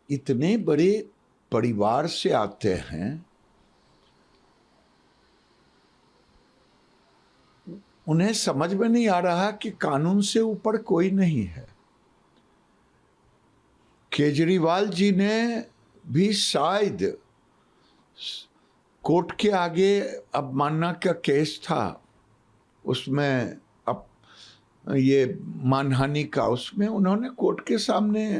इतने बड़े परिवार से आते हैं, उन्हें समझ में नहीं आ रहा कि कानून से ऊपर कोई नहीं है। केजरीवाल जी ने भी शायद कोर्ट के आगे अवमानना का केस था, उसमें अब ये मानहानि का, उसमें उन्होंने कोर्ट के सामने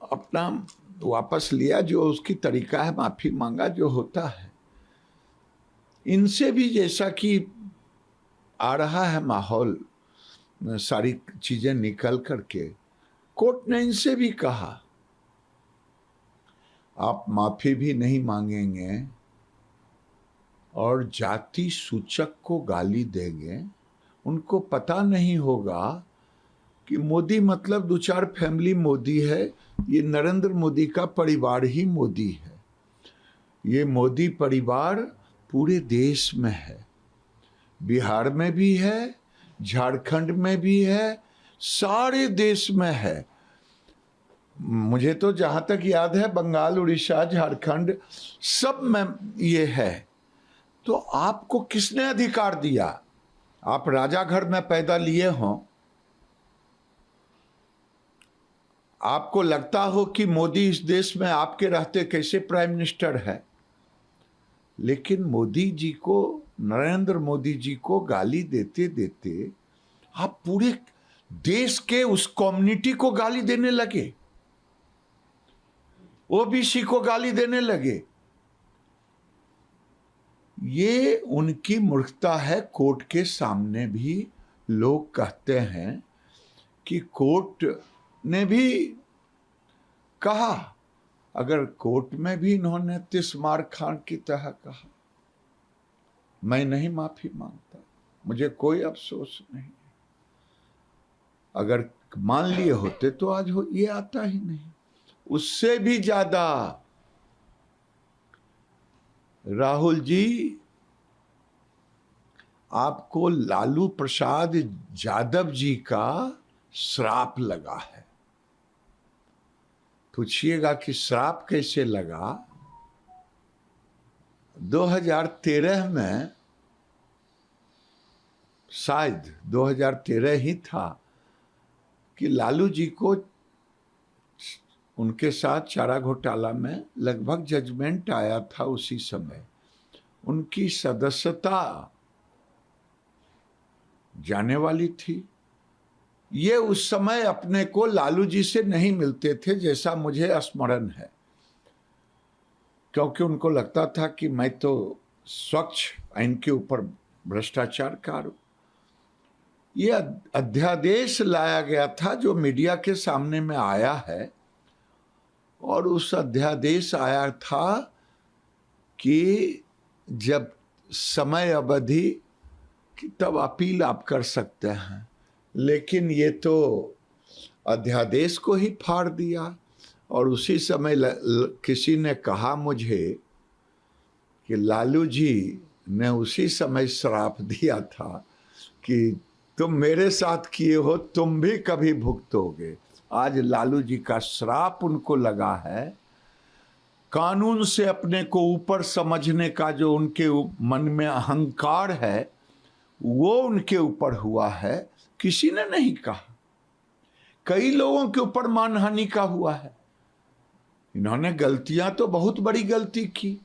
अपना वापस लिया, जो उसकी तरीका है, माफी मांगा, जो होता है। इनसे भी जैसा कि आ रहा है माहौल, सारी चीजें निकल करके, कोर्ट ने इनसे भी कहा आप माफी भी नहीं मांगेंगे और जाति सूचक को गाली देंगे, उनको पता नहीं होगा कि मोदी मतलब दो चार फैमिली मोदी है, ये नरेंद्र मोदी का परिवार ही मोदी है। ये मोदी परिवार पूरे देश में है, बिहार में भी है, झारखंड में भी है, सारे देश में है। मुझे तो जहां तक याद है बंगाल, उड़ीसा, झारखंड सब में ये है। तो आपको किसने अधिकार दिया? आप राजा घर में पैदा लिए हों, आपको लगता हो कि मोदी इस देश में आपके रहते कैसे प्राइम मिनिस्टर है, लेकिन मोदी जी को, नरेंद्र मोदी जी को गाली देते देते आप पूरे देश के उस कम्युनिटी को गाली देने लगे, ओबीसी को गाली देने लगे। ये उनकी मूर्खता है। कोर्ट के सामने भी लोग कहते हैं कि कोर्ट ने भी कहा, अगर कोर्ट में भी इन्होंने तिस्मार खान की तरह कहा, मैं नहीं माफी मांगता, मुझे कोई अफसोस नहीं। अगर मान लिए होते तो आज ये आता ही नहीं। उससे भी ज्यादा राहुल जी, आपको लालू प्रसाद यादव जी का श्राप लगा है। पूछिएगा कि श्राप कैसे लगा? 2013 में, शायद 2013 ही था, कि लालू जी को उनके साथ चारा घोटाला में लगभग जजमेंट आया था। उसी समय उनकी सदस्यता जाने वाली थी। ये उस समय अपने को लालू जी से नहीं मिलते थे, जैसा मुझे स्मरण है, क्योंकि उनको लगता था कि मैं तो स्वच्छ, इनके ऊपर भ्रष्टाचार का आरोप। ये अध्यादेश लाया गया था जो मीडिया के सामने में आया है, और उस अध्यादेश आया था कि जब समय अवधि की तब अपील आप कर सकते हैं, लेकिन ये तो अध्यादेश को ही फाड़ दिया। और उसी समय किसी ने कहा मुझे कि लालू जी ने उसी समय श्राप दिया था कि तुम मेरे साथ किए हो, तुम भी कभी भुगतोगे। आज लालू जी का श्राप उनको लगा है। कानून से अपने को ऊपर समझने का जो उनके मन में अहंकार है, वो उनके ऊपर हुआ है। किसी ने नहीं कहा, कई लोगों के ऊपर मानहानि का हुआ है। इन्होंने गलतियां तो बहुत बड़ी गलती की,